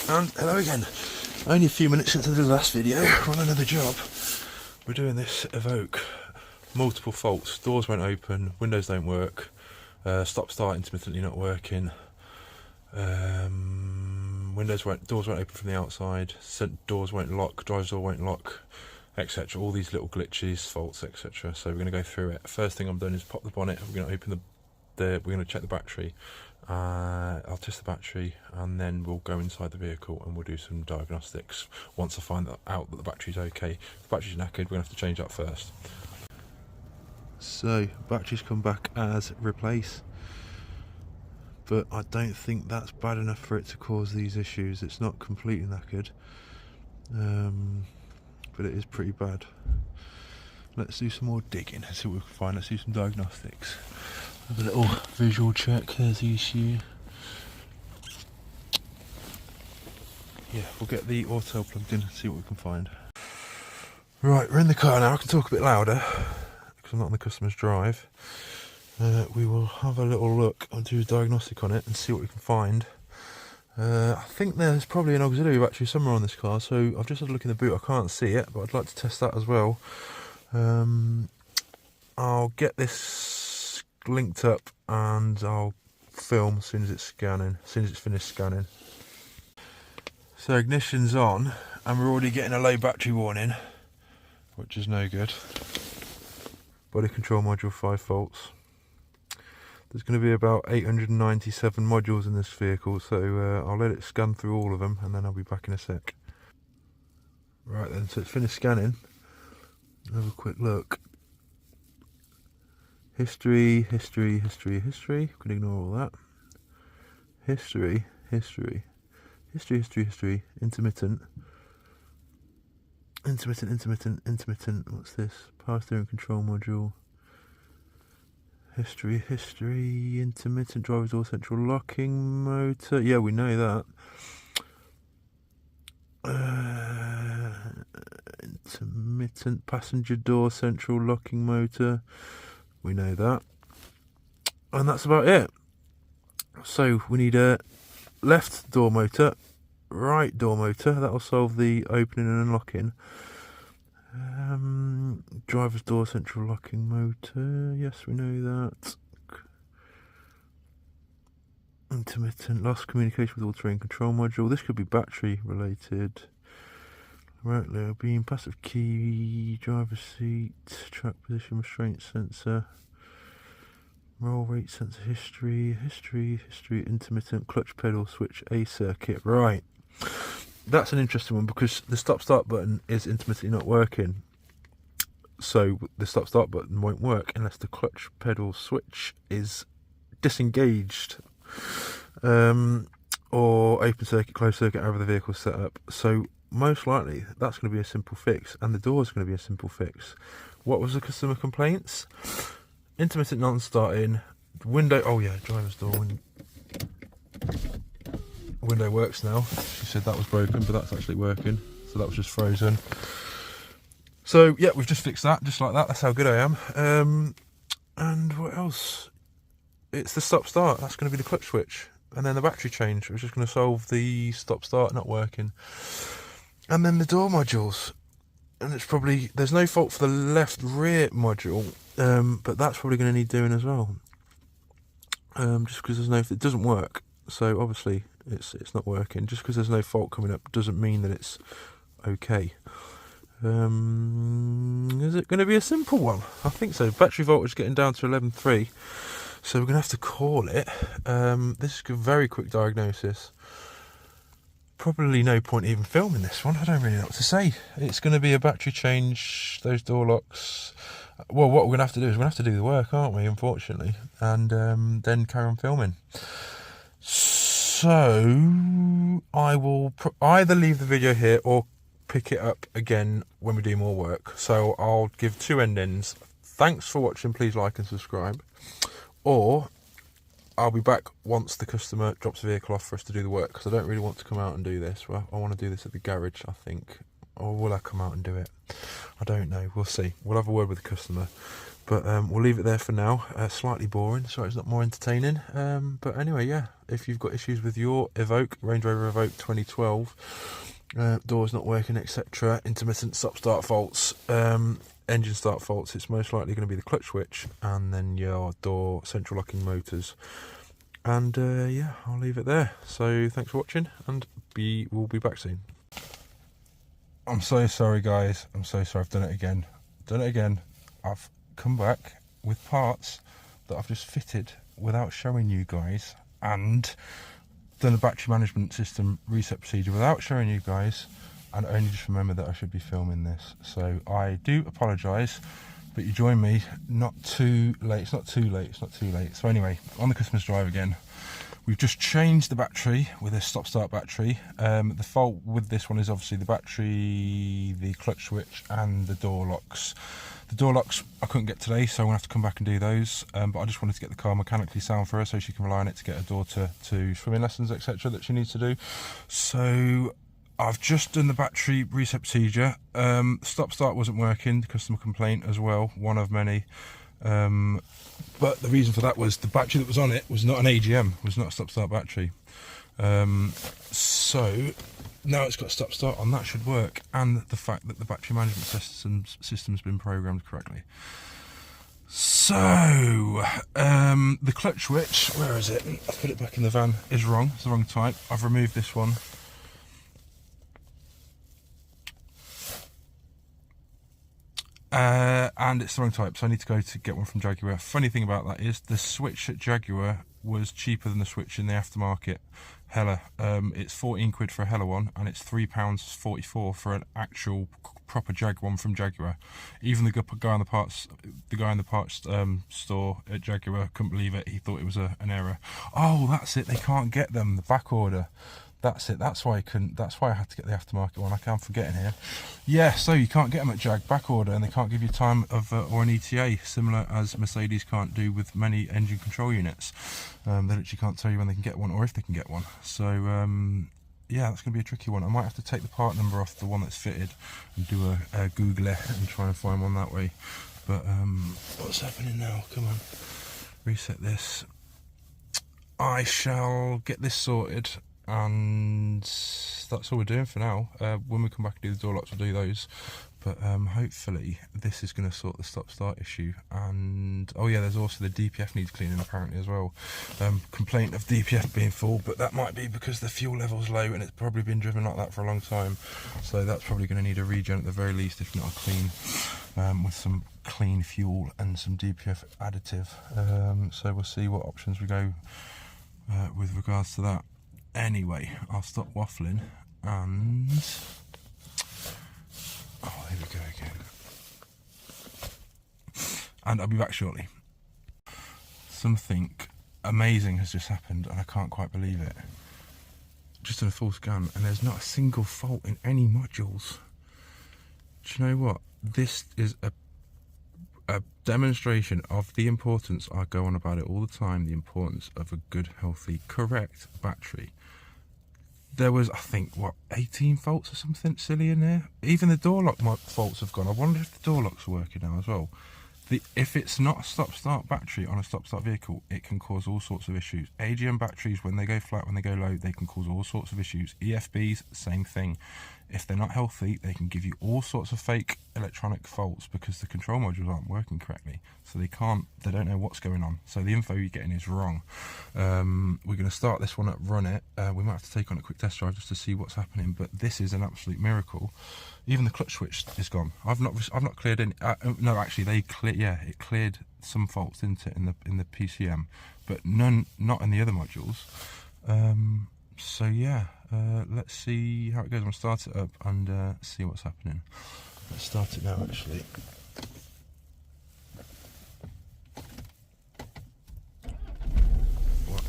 And hello again. Only a few minutes into the last video, we're on another job. We're doing this Evoque. Multiple faults. Doors won't open, windows don't work, stop-start intermittently not working, doors won't open from the outside, doors won't lock, driver's door won't lock, etc. All these little glitches, faults, etc. So we're going to go through it. First thing I'm doing is pop the bonnet. We're going to open we're going to check the battery. I'll test the battery and then we'll go inside the vehicle and we'll do some diagnostics once I find out that the battery's okay. If the battery's knackered, we're going to have to change that first. So, battery's come back as replace, but I don't think that's bad enough for it to cause these issues. It's not completely knackered, but it is pretty bad. Let's do some more digging and see what we can find. Let's do some diagnostics. Have a little visual check. There's the issue. Yeah, we'll get the auto plugged in and see what we can find. Right, we're in the car now. I can talk a bit louder because I'm not on the customer's drive. We will have a little look and do a diagnostic on it and see what we can find. I think there's probably an auxiliary battery somewhere on this car, so I've just had a look in the boot. I can't see it, but I'd like to test that as well. I'll get this linked up and I'll film as soon as it's finished scanning. So ignition's on and we're already getting a low battery warning, which is no good. Body control module 5 faults. There's going to be about 897 modules in this vehicle, so I'll let it scan through all of them and then I'll be back in a sec. Right then, so it's finished scanning. Have a quick look. History. We can ignore all that. History. Intermittent. What's this? Power steering control module. History. Intermittent driver's door central locking motor. Yeah, we know that. Intermittent passenger door central locking motor. We know that. And that's about it. So we need a left door motor, right door motor. That'll solve the opening and unlocking. Driver's door central locking motor. Yes, we know that. Intermittent lost communication with all terrain control module. This could be battery related. Right, low beam, passive key, driver's seat, track position restraint sensor, roll rate sensor, history, intermittent clutch pedal switch A circuit. Right, that's an interesting one because the stop start button is intermittently not working. So the stop start button won't work unless the clutch pedal switch is disengaged, or open circuit, closed circuit, however the vehicle's set up. So most likely that's going to be a simple fix, and the door is going to be a simple fix. What was the customer complaints? Intermittent non-starting, window, oh yeah, driver's door window works now. She said that was broken, but that's actually working, so that was just frozen. So yeah, we've just fixed that, just like that. That's how good I am. And what else? It's the stop start, that's going to be the clutch switch, and then the battery change, which is going to solve the stop start not working. And then the door modules, and there's no fault for the left rear module, but that's probably going to need doing as well, just because it doesn't work. So obviously it's not working. Just because there's no fault coming up doesn't mean that it's okay. Is it going to be a simple one? I think so. Battery voltage getting down to 11.3, so we're going to have to call it. This is a very quick diagnosis. Probably no point even filming this one. I don't really know what to say. It's going to be a battery change, those door locks. Well, what we're going to have to do is we're going to have to do the work, aren't we, unfortunately, and then carry on filming. So I will either leave the video here or pick it up again when we do more work. So I'll give two endings. Thanks for watching. Please like and subscribe. Or I'll be back once the customer drops the vehicle off for us to do the work, because I don't really want to come out and do this. Well, I want to do this at the garage, I think. Or will I come out and do it? I don't know. We'll see. We'll have a word with the customer. But we'll leave it there for now. Slightly boring, sorry it's not more entertaining. But anyway, yeah, if you've got issues with your Evoque, Range Rover Evoque 2012, doors not working, etc., intermittent stop-start faults, engine start faults, it's most likely going to be the clutch switch and then your door central locking motors. And yeah, I'll leave it there. So thanks for watching, and we'll be back soon. I'm so sorry, guys. I'm so sorry. I've done it again. I've come back with parts that I've just fitted without showing you guys, and done a battery management system reset procedure without showing you guys, and only just remembered that I should be filming this. So I do apologise, but you join me not too late. It's not too late. So anyway, on the Christmas drive again. We've just changed the battery with a stop-start battery. The fault with this one is obviously the battery, the clutch switch and the door locks. The door locks I couldn't get today, so I'm going to have to come back and do those. But I just wanted to get the car mechanically sound for her so she can rely on it to get her daughter to swimming lessons, etc. that she needs to do. So I've just done the battery reset procedure. Stop-start wasn't working, customer complaint as well, one of many. But the reason for that was the battery that was on it was not an AGM, was not a stop-start battery. So now it's got stop-start on, that should work, and the fact that the battery management system's been programmed correctly. So the clutch switch, where is it? I put it back in the van, is wrong. It's the wrong type. I've removed this one. And it's the wrong type, so I need to go to get one from Jaguar. Funny thing about that is the switch at Jaguar was cheaper than the switch in the aftermarket Hella. It's 14 quid for a Hella one, and it's £3.44 for an actual proper Jag one from Jaguar. Even the guy in the parts store at Jaguar couldn't believe it. He thought it was an error. Oh, that's it. They can't get them. The back order. That's it. That's why I couldn't. That's why I had to get the aftermarket one. I can't forget here. Yeah, so you can't get them at Jag back order, and they can't give you time of or an ETA, similar as Mercedes can't do with many engine control units. They literally can't tell you when they can get one or if they can get one. So yeah, that's going to be a tricky one. I might have to take the part number off the one that's fitted and do a Google it and try and find one that way. But what's happening now? Come on, reset this. I shall get this sorted. And that's all we're doing for now. When we come back and do the door locks, we'll do those. But hopefully this is going to sort the stop-start issue. And oh yeah, there's also the DPF needs cleaning apparently as well. Complaint of DPF being full, but that might be because the fuel level's low and it's probably been driven like that for a long time. So that's probably going to need a regen at the very least, if not a clean, with some clean fuel and some DPF additive. So we'll see what options we go with regards to that. Anyway, I'll stop waffling and oh, here we go again. And I'll be back shortly. Something amazing has just happened and I can't quite believe it. Just done a full scan and there's not a single fault in any modules. Do you know what? This is a demonstration of the importance, I go on about it all the time, the importance of a good, healthy, correct battery. There was, I think, what, 18 faults or something silly in there? Even the door lock faults have gone. I wonder if the door locks are working now as well. If it's not a stop-start battery on a stop-start vehicle, it can cause all sorts of issues. AGM batteries, when they go flat, when they go low, they can cause all sorts of issues. EFBs, same thing. If they're not healthy, they can give you all sorts of fake electronic faults because the control modules aren't working correctly. So they don't know what's going on. So the info you're getting is wrong. We're going to start this one up, run it. We might have to take on a quick test drive just to see what's happening, but this is an absolute miracle. Even the clutch switch is gone. I've not cleared any. No, actually, it cleared some faults into in the PCM, but not in the other modules. So yeah, let's see how it goes. I'm going to start it up and see what's happening. Let's start it now, actually.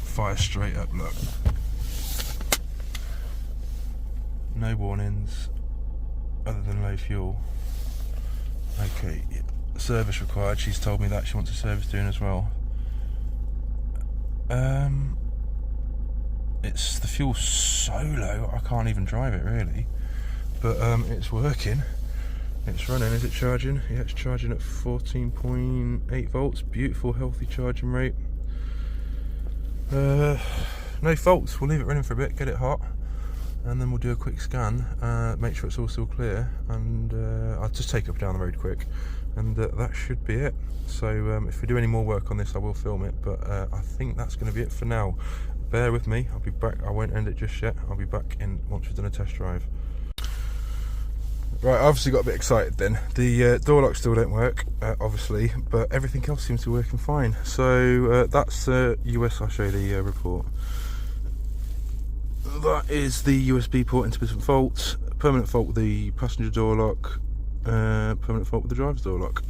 Fire straight up, look. No warnings other than low fuel. Okay, service required. She's told me that she wants a service doing as well. It's the fuel's so low I can't even drive it really, but it's working. It's running. Is it charging? Yeah, it's charging at 14.8 volts. Beautiful, healthy charging rate. No faults. We'll leave it running for a bit, get it hot, and then we'll do a quick scan, make sure it's all still clear, and I'll just take it up down the road quick, and that should be it. So if we do any more work on this, I will film it, but I think that's going to be it for now. Bear with me, I'll be back. I won't end it just yet. I'll be back in once we've done a test drive. Right, I obviously got a bit excited then. The door locks still don't work, obviously, but everything else seems to be working fine. So that's US, I'll show you the report. That is the USB port intermittent fault, permanent fault with the passenger door lock, permanent fault with the driver's door lock,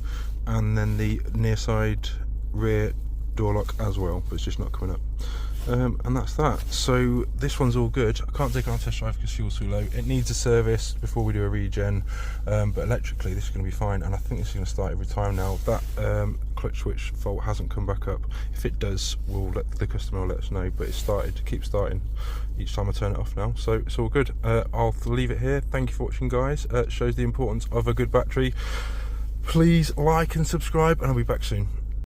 and then the near side rear door lock as well, but it's just not coming up. And that's that. So this one's all good. I can't take it on a test drive because fuel's too low. It needs a service before we do a regen, but electrically this is going to be fine, and I think this is going to start every time now. That clutch switch fault hasn't come back up. If it does, we'll let the customer let us know, but it started to keep starting each time I turn it off now, so it's all good. I'll leave it here. Thank you for watching, guys. It shows the importance of a good battery. Please like and subscribe, and I'll be back soon.